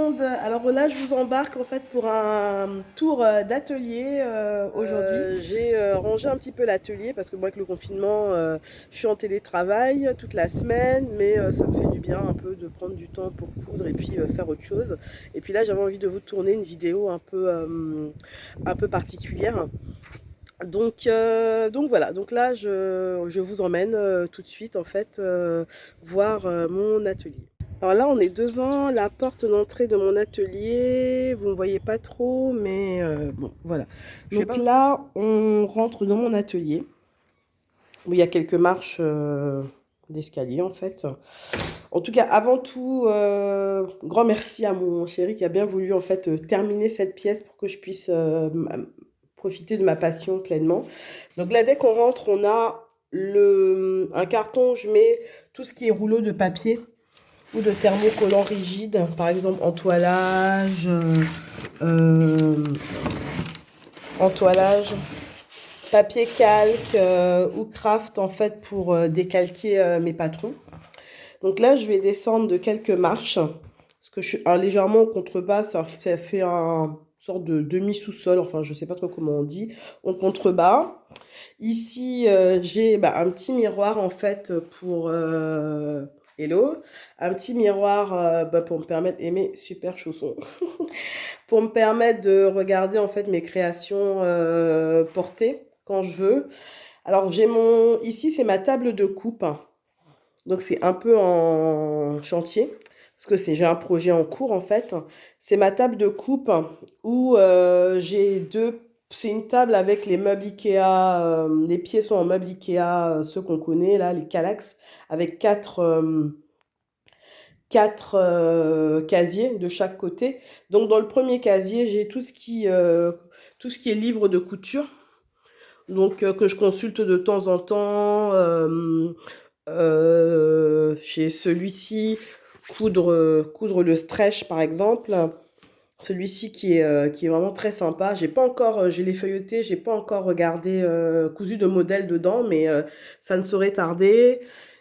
monde! Alors là, je vous embarque en fait pour un tour d'atelier aujourd'hui. J'ai rangé un petit peu l'atelier parce que moi, avec le confinement, je suis en télétravail toute la semaine, mais ça me fait du bien un peu de prendre du temps pour coudre et puis faire autre chose. Et puis là, j'avais envie de vous tourner une vidéo un peu particulière. Donc voilà, donc là, je vous emmène tout de suite en fait voir mon atelier. Alors là, on est devant la porte d'entrée de mon atelier. Vous ne voyez pas trop, mais bon, voilà. Donc là, on rentre dans mon atelier où il y a quelques marches d'escalier en fait. En tout cas, avant tout, grand merci à mon chéri qui a bien voulu en fait terminer cette pièce pour que je puisse profiter de ma passion pleinement. Donc là, dès qu'on rentre, on a un carton où je mets tout ce qui est rouleau de papier ou de thermocollant rigide, par exemple euh, entoilage, papier calque ou craft en fait pour décalquer mes patrons. Donc là, je vais descendre de quelques marches parce que je suis légèrement en contrebas, ça fait un sorte de demi-sous-sol, enfin je sais pas trop comment on dit, en contrebas. Ici, j'ai un petit miroir en fait pour hello, un petit miroir pour me permettre aimer super chaussons, pour me permettre de regarder en fait mes créations portées quand je veux. Alors ici c'est ma table de coupe, donc c'est un peu en chantier parce que j'ai un projet en cours en fait. C'est ma table de coupe où j'ai deux. C'est une table avec les meubles Ikea, les pieds sont en meubles Ikea, ceux qu'on connaît là, les Kallax, avec quatre casiers de chaque côté. Donc dans le premier casier, j'ai tout ce qui est livre de couture, donc que je consulte de temps en temps. Chez celui-ci, coudre le stretch par exemple. Celui-ci qui est vraiment très sympa. J'ai pas encore, je l'ai feuilleté, j'ai pas encore regardé cousu de modèle dedans, mais ça ne saurait tarder.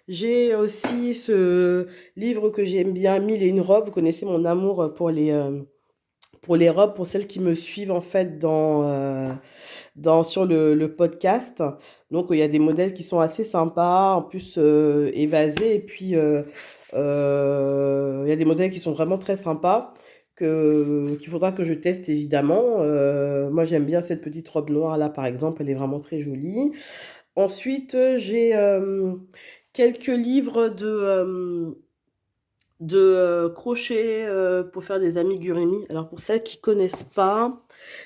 J'ai aussi ce livre que j'aime bien, Mille et une robes. Vous connaissez mon amour pour les robes, pour celles qui me suivent en fait sur le podcast. Donc il y a des modèles qui sont assez sympas, en plus évasés, et puis il y a des modèles qui sont vraiment très sympas qu'il faudra que je teste évidemment. Moi j'aime bien cette petite robe noire là par exemple, elle est vraiment très jolie. Ensuite j'ai quelques livres de crochet pour faire des amigurumi. Alors pour celles qui connaissent pas,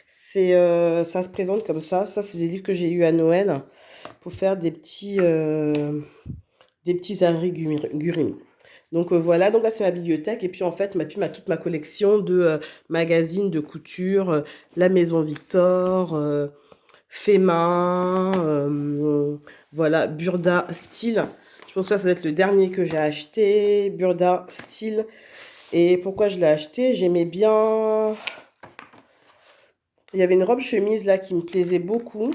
ça se présente comme ça. Ça c'est des livres que j'ai eu à Noël pour faire des petits amigurumi. Donc voilà, donc là c'est ma bibliothèque et puis en fait toute ma collection de magazines de couture, La Maison Victor, fait main, voilà, Burda Style. Je pense que ça doit être le dernier que j'ai acheté, Burda Style. Et pourquoi je l'ai acheté? J'aimais bien. Il y avait une robe chemise là qui me plaisait beaucoup.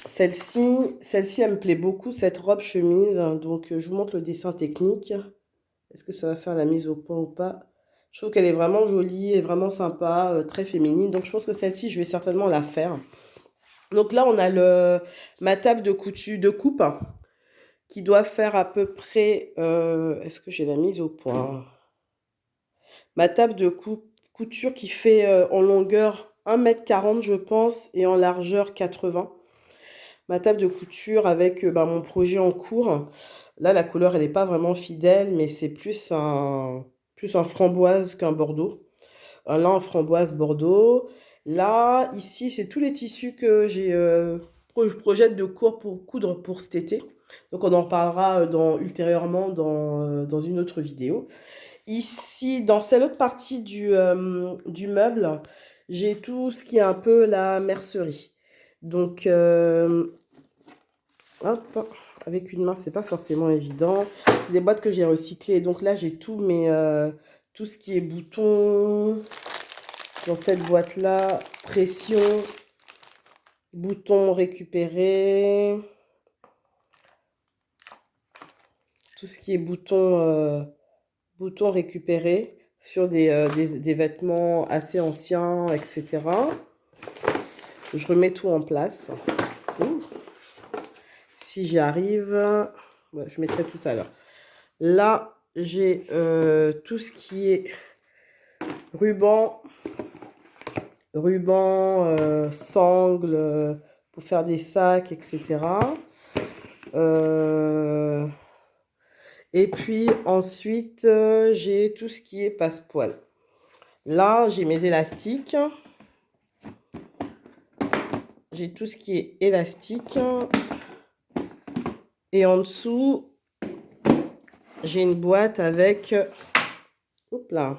Celle-ci, elle me plaît beaucoup, cette robe chemise. Donc, je vous montre le dessin technique. Est-ce que ça va faire la mise au point ou pas? Je trouve qu'elle est vraiment jolie et vraiment sympa, très féminine. Donc, je pense que celle-ci, je vais certainement la faire. Donc là, on a ma table de coupe qui doit faire à peu près... est-ce que j'ai la mise au point? Ma table de couture qui fait en longueur 1,40 m, je pense, et en largeur 80. Ma table de couture avec mon projet en cours. Là, la couleur, elle n'est pas vraiment fidèle, mais c'est plus un framboise qu'un bordeaux. Là, un framboise bordeaux. Là, ici, c'est tous les tissus que je projette de coudre pour cet été. Donc, on en parlera ultérieurement dans une autre vidéo. Ici, dans cette autre partie du meuble, j'ai tout ce qui est un peu la mercerie. Donc, hop, avec une main, c'est pas forcément évident. C'est des boîtes que j'ai recyclées. Donc là, j'ai tout ce qui est boutons dans cette boîte-là. Pression, boutons récupérés. Tout ce qui est boutons récupérés. sur des vêtements assez anciens, etc. Je remets tout en place. Ouh. Si j'y arrive, ouais, je mettrai tout à l'heure. Là, j'ai tout ce qui est ruban, sangles pour faire des sacs, etc. Et puis ensuite, j'ai tout ce qui est passe-poil. Là, j'ai mes élastiques. J'ai tout ce qui est élastique. Et en dessous, j'ai une boîte avec hop là,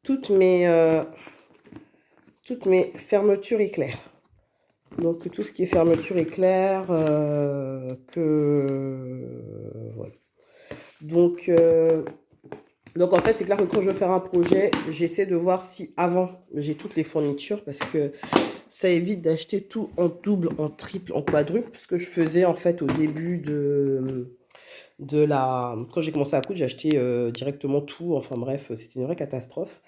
toutes mes fermetures éclairs. Donc tout ce qui est fermeture éclair, voilà. Donc en fait, c'est clair que quand je veux faire un projet, j'essaie de voir si avant j'ai toutes les fournitures parce que ça évite d'acheter tout en double, en triple, en quadruple. Ce que je faisais en fait au début quand j'ai commencé à coudre, j'ai acheté directement tout. Enfin bref, c'était une vraie catastrophe.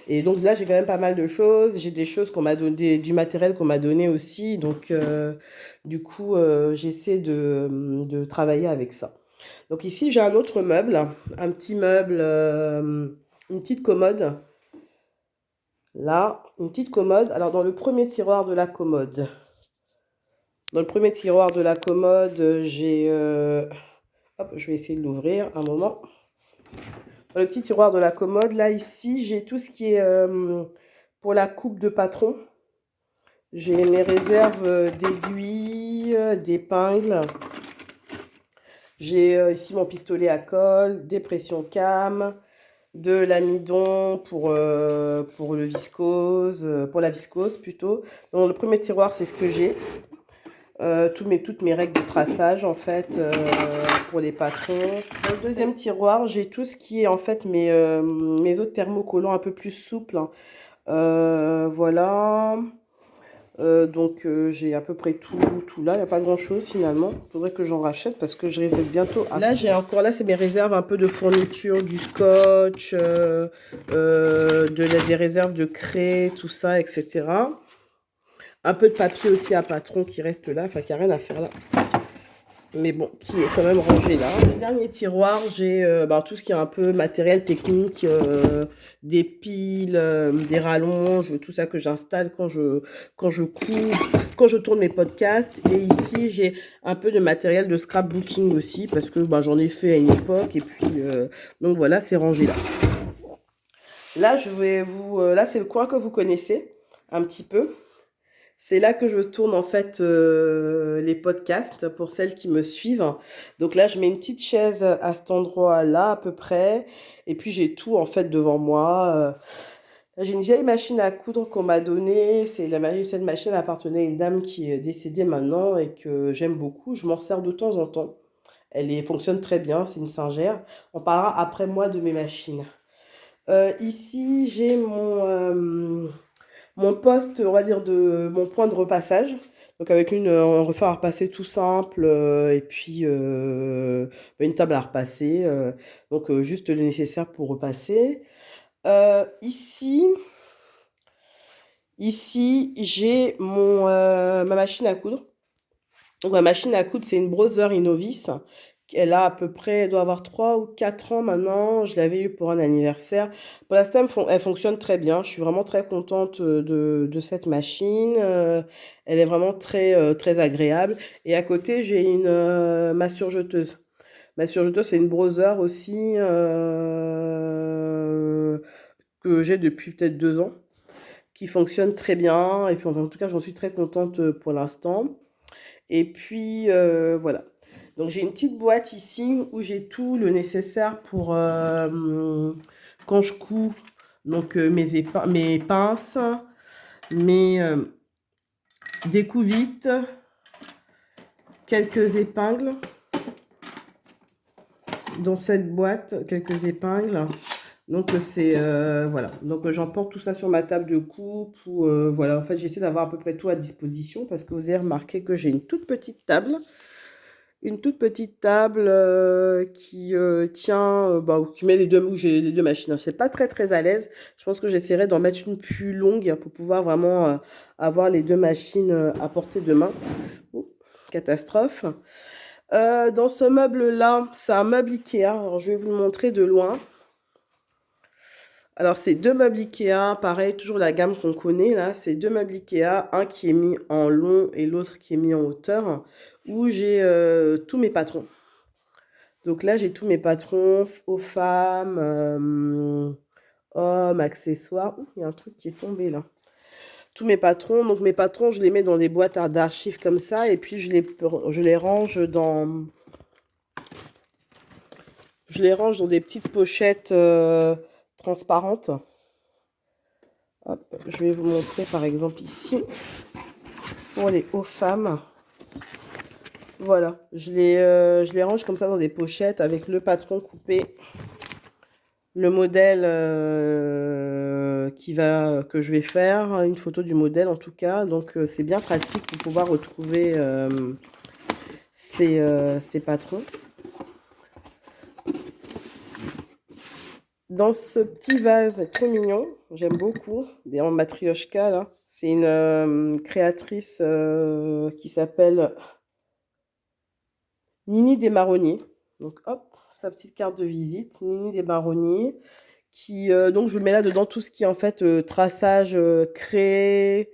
Et donc là, j'ai quand même pas mal de choses. J'ai des choses qu'on m'a donné, du matériel qu'on m'a donné aussi. Donc du coup, j'essaie de travailler avec ça. Donc ici, j'ai un autre meuble, un petit meuble, une petite commode. Là, une petite commode. Alors dans le premier tiroir de la commode, j'ai... hop, je vais essayer de l'ouvrir un moment. Dans le petit tiroir de la commode, là, ici, j'ai tout ce qui est pour la coupe de patron. J'ai mes réserves d'aiguilles, d'épingles. J'ai ici mon pistolet à colle, des pressions cam, de l'amidon pour le viscose, pour la viscose plutôt. Dans le premier tiroir, c'est ce que j'ai. Toutes mes règles de traçage en fait pour les patrons. Dans le deuxième tiroir, j'ai tout ce qui est en fait mes autres thermocollants un peu plus souples, hein. Voilà. Donc j'ai à peu près tout là, il n'y a pas grand chose finalement. Il faudrait que j'en rachète parce que je risque bientôt. Là j'ai encore, là c'est mes réserves un peu de fourniture, du scotch, des réserves de craie, tout ça, etc. Un peu de papier aussi à patron qui reste là, enfin qui n'a rien à faire là. Mais bon, qui est quand même rangé là. Le dernier tiroir, j'ai tout ce qui est un peu matériel technique, des piles, des rallonges, tout ça que j'installe quand je couds, quand je tourne mes podcasts. Et ici, j'ai un peu de matériel de scrapbooking aussi, parce que j'en ai fait à une époque. Et puis, donc voilà, c'est rangé là. Là, là, c'est le coin que vous connaissez un petit peu. C'est là que je tourne en fait les podcasts pour celles qui me suivent. Donc là, je mets une petite chaise à cet endroit-là à peu près. Et puis j'ai tout en fait devant moi. J'ai une vieille machine à coudre qu'on m'a donnée. Cette machine appartenait à une dame qui est décédée maintenant et que j'aime beaucoup. Je m'en sers de temps en temps. Fonctionne très bien, c'est une Singer. On parlera après moi de mes machines. Ici, j'ai mon poste, on va dire, de mon point de repassage. Donc avec un refaire à repasser tout simple et puis une table à repasser. Donc juste le nécessaire pour repasser. Ici, j'ai ma machine à coudre. Donc ma machine à coudre, c'est une Brother Innovis. Elle a à peu près, elle doit avoir 3 ou 4 ans maintenant. Je l'avais eu pour un anniversaire. Pour l'instant, elle fonctionne très bien. Je suis vraiment très contente de cette machine. Elle est vraiment très, très agréable. Et à côté, j'ai ma surjeteuse. Ma surjeteuse, c'est une Brother aussi que j'ai depuis peut-être 2 ans, qui fonctionne très bien. Et puis, en tout cas, j'en suis très contente pour l'instant. Et puis, voilà. Donc j'ai une petite boîte ici où j'ai tout le nécessaire pour quand je couds. Donc mes pinces, mes découvites, quelques épingles. Dans cette boîte, quelques épingles. Donc c'est voilà. Donc j'emporte tout ça sur ma table de coupe. Voilà. En fait, j'essaie d'avoir à peu près tout à disposition parce que vous avez remarqué que j'ai une toute petite table. une toute petite table qui tient, bah, qui met les deux, où j'ai les deux machines. Je ne suis pas très très à l'aise. Je pense que j'essaierai d'en mettre une plus longue pour pouvoir vraiment avoir les deux machines à portée de main. Oh, catastrophe. Dans ce meuble-là, c'est un meuble Ikea. Alors, je vais vous le montrer de loin. Alors, c'est deux meubles Ikea, pareil, toujours la gamme qu'on connaît là. C'est deux meubles Ikea, un qui est mis en long et l'autre qui est mis en hauteur, où j'ai tous mes patrons. Donc là, j'ai tous mes patrons aux femmes, hommes, accessoires. Ouh, il y a un truc qui est tombé là. Tous mes patrons. Donc mes patrons, je les mets dans des boîtes d'archives comme ça et puis je les range dans des petites pochettes transparentes. Hop, je vais vous montrer par exemple ici pour les hauts femmes. Voilà, je les range comme ça dans des pochettes avec le patron coupé, le modèle que je vais faire, une photo du modèle en tout cas. Donc c'est bien pratique pour pouvoir retrouver ces patrons. Dans ce petit vase trop mignon, j'aime beaucoup, des en matrioshka là. C'est une créatrice qui s'appelle Nini des Marronniers. Donc hop, sa petite carte de visite, Nini des Marronniers. Donc je mets là dedans tout ce qui est en fait traçage, craie,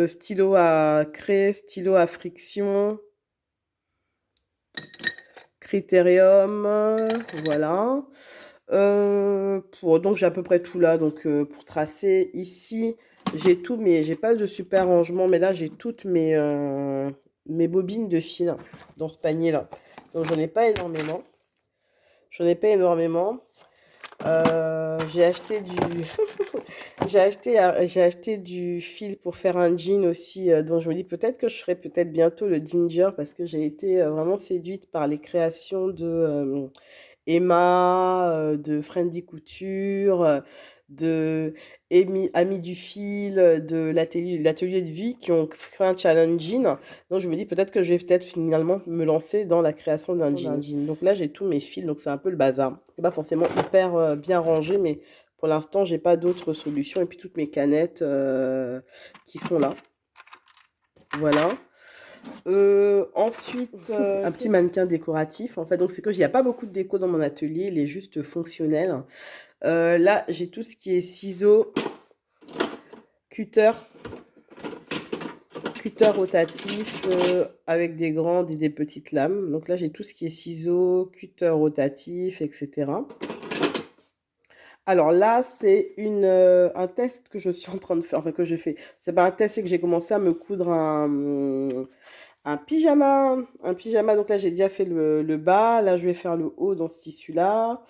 stylo à craie, stylo à friction, critérium, voilà. Donc j'ai à peu près tout là, donc pour tracer ici, j'ai tout, mais j'ai pas de super rangement, mais là j'ai toutes mes bobines de fil dans ce panier là. Donc j'en ai pas énormément. J'ai acheté du j'ai acheté du fil pour faire un jean aussi, dont je me dis peut-être que je ferai peut-être bientôt le ginger parce que j'ai été vraiment séduite par les créations de Emma, de Friendly Couture, de Ami du fil, de l'atelier de vie qui ont fait un challenge jean. Donc je me dis peut-être que je vais peut-être finalement me lancer dans la création d'un jean. Donc là j'ai tous mes fils, donc c'est un peu le bazar. C'est pas forcément hyper bien rangé, mais pour l'instant j'ai pas d'autres solutions. Et puis toutes mes canettes qui sont là. Voilà. Ensuite, un petit mannequin décoratif. En fait, donc c'est que il n'y a pas beaucoup de déco dans mon atelier, il est juste fonctionnel. Là, j'ai tout ce qui est ciseaux, cutter, rotatif avec des grandes et des petites lames. Donc là, j'ai tout ce qui est ciseaux, cutter rotatif, etc. Alors là, c'est un test que je suis en train de faire, enfin que j'ai fait. C'est pas un test, c'est que j'ai commencé à me coudre un pyjama. Donc là, j'ai déjà fait le bas. Là, je vais faire le haut dans ce tissu-là.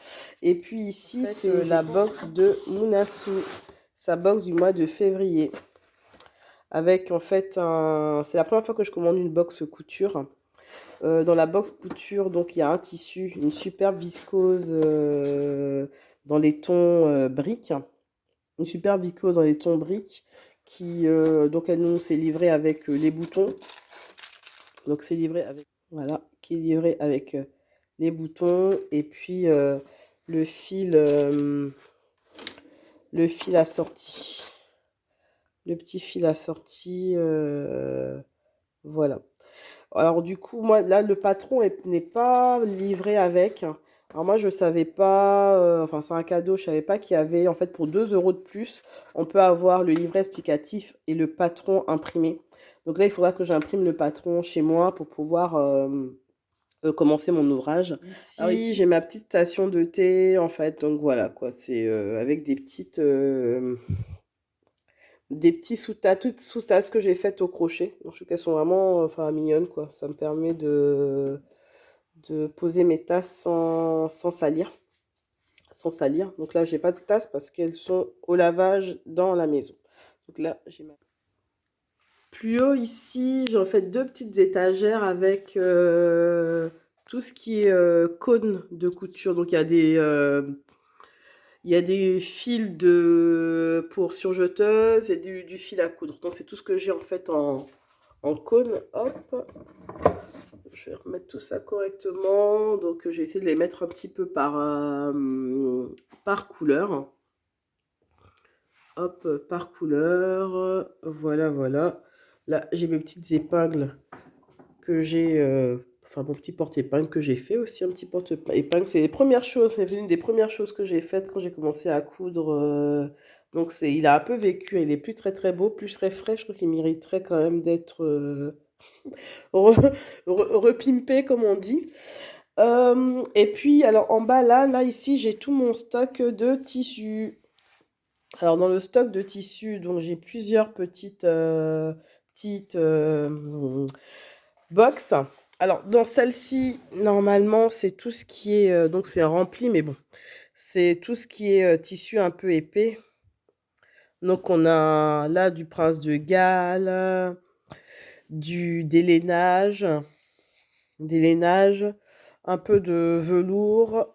Et puis ici, en fait, c'est la box de Munasu. Sa box du mois de février. Avec en fait c'est la première fois que je commande une box couture. Dans la box couture, donc il y a un tissu, une superbe viscose dans les tons briques. Une superbe viscose dans les tons briques donc elle nous s'est livrée avec les boutons. Donc c'est livré avec, voilà, qui est livré avec les boutons et puis le fil assorti. Le petit fil assorti, voilà. Alors du coup, moi, là, le patron n'est pas livré avec. Alors moi, je savais pas, enfin c'est un cadeau, je savais pas qu'il y avait, en fait, pour 2 € de plus, on peut avoir le livret explicatif et le patron imprimé. Donc là, il faudra que j'imprime le patron chez moi pour pouvoir commencer mon ouvrage. Ici, j'ai ma petite station de thé, en fait, donc voilà, quoi. C'est avec des petits sous-tas, toutes sous-tasses que j'ai faites au crochet. Donc, je trouve qu'elles sont vraiment enfin, mignonnes, quoi. Ça me permet de poser mes tasses sans salir. Sans salir. Donc là, j'ai pas de tasses parce qu'elles sont au lavage dans la maison. Donc là, j'ai ma... Plus haut, ici, j'ai en fait deux petites étagères avec tout ce qui est cône de couture. Donc il y a des fils pour surjeteuses et du fil à coudre. Donc c'est tout ce que j'ai en fait en en cône. Hop, je vais remettre tout ça correctement. Donc j'ai essayé de les mettre un petit peu par couleur. Hop, par couleur. Voilà, voilà. Là, j'ai mes petites épingles que j'ai... enfin, mon petit porte-épingle que j'ai fait aussi, un petit porte-épingle. C'est les premières choses, c'est une des premières choses que j'ai faites quand j'ai commencé à coudre. Donc, il a un peu vécu, il est plus très très beau, plus très frais. Je trouve qu'il mériterait quand même d'être repimpé, comme on dit. Et puis, alors en bas, là, ici, j'ai tout mon stock de tissus. Alors, dans le stock de tissus, donc j'ai plusieurs petites box. Alors, dans celle-ci, normalement, c'est tout ce qui est... donc, c'est rempli, mais bon. C'est tout ce qui est tissu un peu épais. Donc, on a là du Prince de Galles, des lainages, un peu de velours,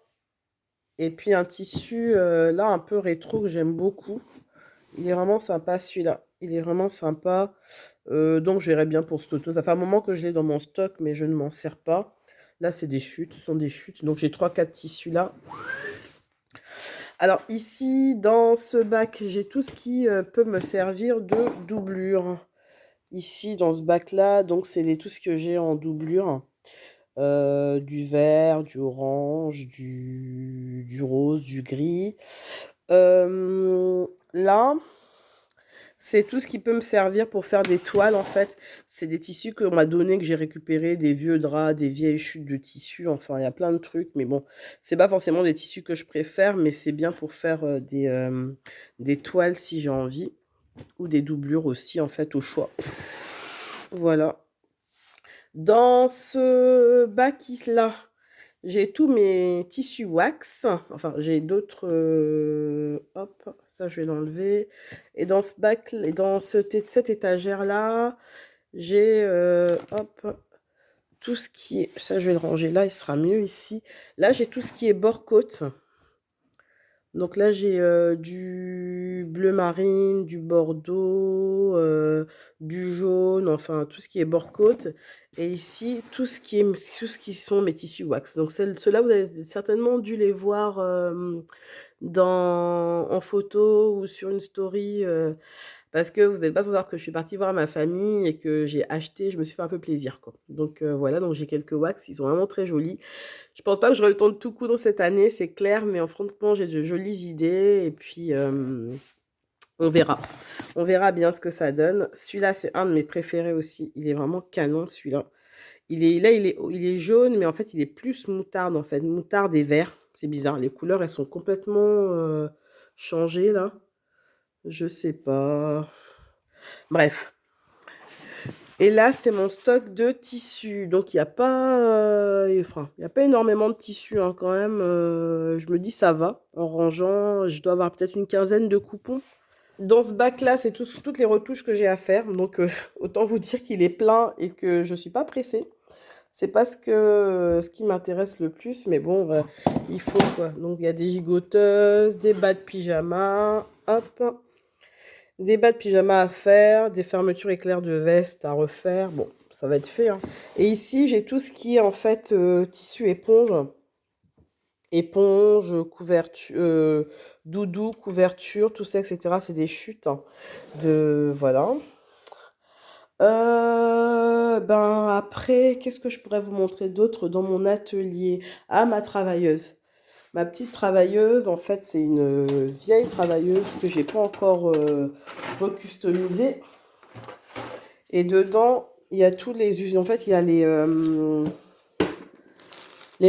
et puis un tissu, là, un peu rétro que j'aime beaucoup. Il est vraiment sympa, celui-là. Il est vraiment sympa. Donc, je verrai bien pour ce automne. Ça fait un moment que je l'ai dans mon stock, mais je ne m'en sers pas. Là, c'est des chutes. Ce sont des chutes. Donc, j'ai 3-4 tissus là. Alors, ici, dans ce bac, j'ai tout ce qui peut me servir de doublure. Ici, dans ce bac-là, donc, c'est tout ce que j'ai en doublure. Du vert, du orange, du rose, du gris. Là, c'est tout ce qui peut me servir pour faire des toiles, en fait. C'est des tissus qu'on m'a donné, que j'ai récupéré, des vieux draps, des vieilles chutes de tissus. Enfin, il y a plein de trucs. Mais bon, c'est pas forcément des tissus que je préfère, mais c'est bien pour faire des toiles si j'ai envie. Ou des doublures aussi, en fait, au choix. Voilà. Dans ce bac-là, j'ai tous mes tissus wax. Enfin, j'ai d'autres... hop, ça, je vais l'enlever. Et dans ce bac, et dans cette étagère-là, j'ai... hop, tout ce qui est... Ça, je vais le ranger là, il sera mieux ici. Là, j'ai tout ce qui est bord-côte. Donc là, j'ai du bleu marine, du bordeaux, du jaune, enfin tout ce qui est bord-côte. Et ici, tout ce qui sont mes tissus wax. Donc ceux-là, vous avez certainement dû les voir en photo ou sur une story. Parce que vous n'êtes pas sans savoir que je suis partie voir ma famille et que j'ai acheté, je me suis fait un peu plaisir, quoi. Donc voilà, donc j'ai quelques wax, ils sont vraiment très jolis. Je pense pas que j'aurai le temps de tout coudre cette année, c'est clair, mais franchement, j'ai de jolies idées et puis on verra. On verra bien ce que ça donne. Celui-là, c'est un de mes préférés aussi. Il est vraiment canon, celui-là. Il est jaune, mais en fait, il est plus moutarde, en fait. Moutarde et vert. C'est bizarre. Les couleurs, elles sont complètement changées, là. Je sais pas. Bref. Et là, c'est mon stock de tissus. Donc, il n'y a pas, enfin, il y a pas énormément de tissus hein, quand même. Je me dis, ça va. En rangeant, je dois avoir peut-être une quinzaine de coupons. Dans ce bac-là, c'est toutes les retouches que j'ai à faire. Donc, autant vous dire qu'il est plein et que je ne suis pas pressée. C'est pas ce qui m'intéresse le plus, mais bon, il faut quoi. Donc, il y a des gigoteuses, des bas de pyjama, hop, des bas de pyjama à faire, des fermetures éclairs de veste à refaire. Bon, ça va être fait. Hein. Et ici, j'ai tout ce qui est en fait tissu éponge. Éponge, couverture, doudou, couverture, tout ça, etc. C'est des chutes. Hein, voilà. Ben après, qu'est-ce que je pourrais vous montrer d'autre dans mon atelier? Ah, ma travailleuse. Ma petite travailleuse, en fait, c'est une vieille travailleuse que j'ai pas encore recustomisée. Et dedans, il y a tous les usages. En fait, il y a les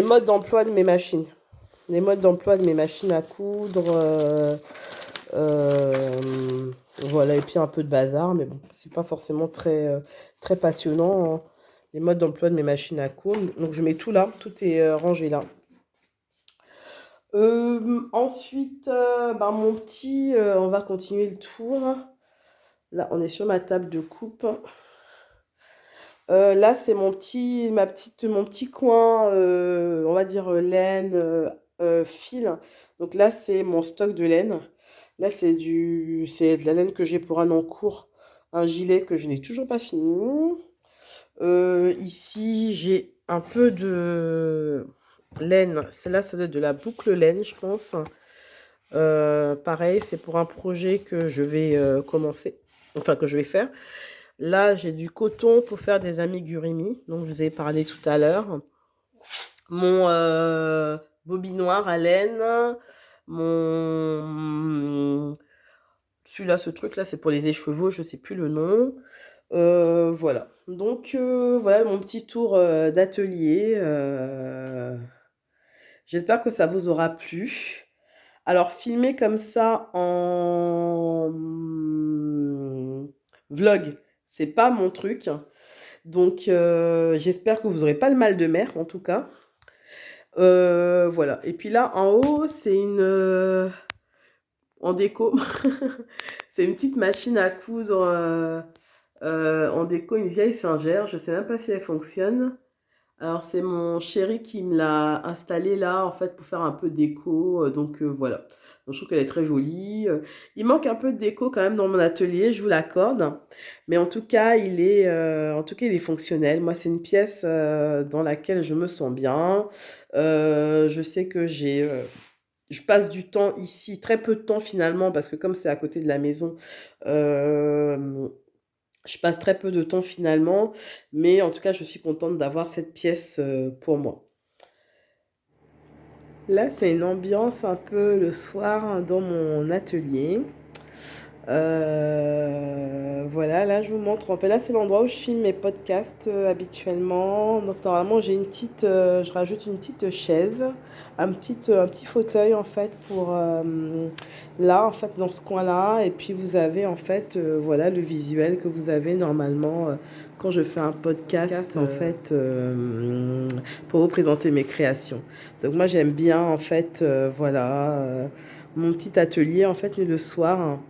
modes d'emploi de mes machines. Les modes d'emploi de mes machines à coudre. Voilà, et puis un peu de bazar, mais bon, c'est pas forcément très passionnant. Hein. Les modes d'emploi de mes machines à coudre. Donc je mets tout là, tout est rangé là. Ensuite, ben, on va continuer le tour. Là, on est sur ma table de coupe. Là, c'est mon petit coin, on va dire laine, fil. Donc là, c'est mon stock de laine. Là, c'est de la laine que j'ai pour un encours, un gilet que je n'ai toujours pas fini. Ici, j'ai un peu de laine. Celle-là, ça doit être de la boucle laine, je pense. Pareil, c'est pour un projet que je vais commencer, enfin que je vais faire. Là, j'ai du coton pour faire des amigurumi, donc je vous ai parlé tout à l'heure. Mon bobinoir à laine, mon... Celui-là, ce truc-là, c'est pour les écheveaux, je sais plus le nom. Voilà. Donc, voilà mon petit tour d'atelier. J'espère que ça vous aura plu. Alors, filmer comme ça en vlog, c'est pas mon truc. Donc, j'espère que vous n'aurez pas le mal de mer, en tout cas. Voilà. Et puis là, en haut, c'est une... en déco. C'est une petite machine à coudre en déco, une vieille Singer. Je sais même pas si elle fonctionne. Alors, c'est mon chéri qui me l'a installée là, en fait, pour faire un peu déco. Donc, voilà. Donc, je trouve qu'elle est très jolie. Il manque un peu de déco quand même dans mon atelier, je vous l'accorde. Mais en tout cas, il est fonctionnel. Moi, c'est une pièce dans laquelle je me sens bien. Je sais que je passe du temps ici, très peu de temps finalement, parce que comme c'est à côté de la maison, je passe très peu de temps finalement, mais en tout cas, je suis contente d'avoir cette pièce pour moi. Là, c'est une ambiance un peu le soir dans mon atelier. Voilà, là je vous montre un peu. Là, c'est l'endroit où je filme mes podcasts habituellement. Donc normalement, je rajoute une petite chaise, un petit fauteuil en fait pour là en fait dans ce coin-là. Et puis vous avez en fait voilà le visuel que vous avez normalement quand je fais un podcast en fait pour vous présenter mes créations. Donc moi j'aime bien en fait voilà mon petit atelier en fait le soir, hein,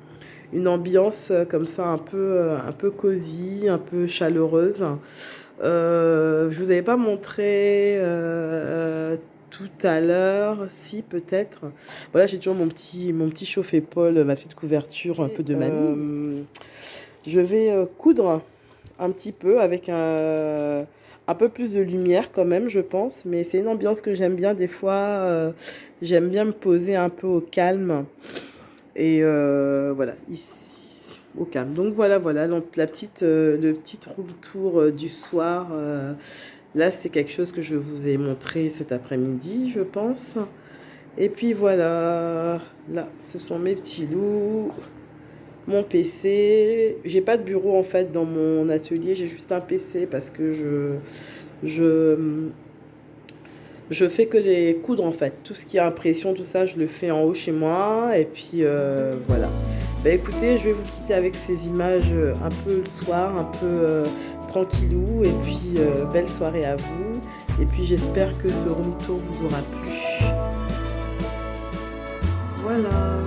une ambiance comme ça un peu cosy, un peu chaleureuse. Je vous avais pas montré tout à l'heure, si peut-être. Voilà, j'ai toujours mon petit chauffe-épaule, ma petite couverture un peu de mamie. Je vais coudre un petit peu avec un peu plus de lumière quand même, je pense. Mais c'est une ambiance que j'aime bien des fois. J'aime bien me poser un peu au calme. Et voilà, ici, au calme. Donc voilà, donc le petit room tour du soir. Là, c'est quelque chose que je vous ai montré cet après-midi, je pense. Et puis voilà, là, ce sont mes petits loups, mon PC. J'ai pas de bureau en fait dans mon atelier, j'ai juste un PC parce que je, je fais que les coudre en fait. Tout ce qui est impression, tout ça, je le fais en haut chez moi. Et puis voilà. Bah écoutez, je vais vous quitter avec ces images un peu le soir, un peu tranquillou. Et puis belle soirée à vous. Et puis j'espère que ce room tour vous aura plu. Voilà.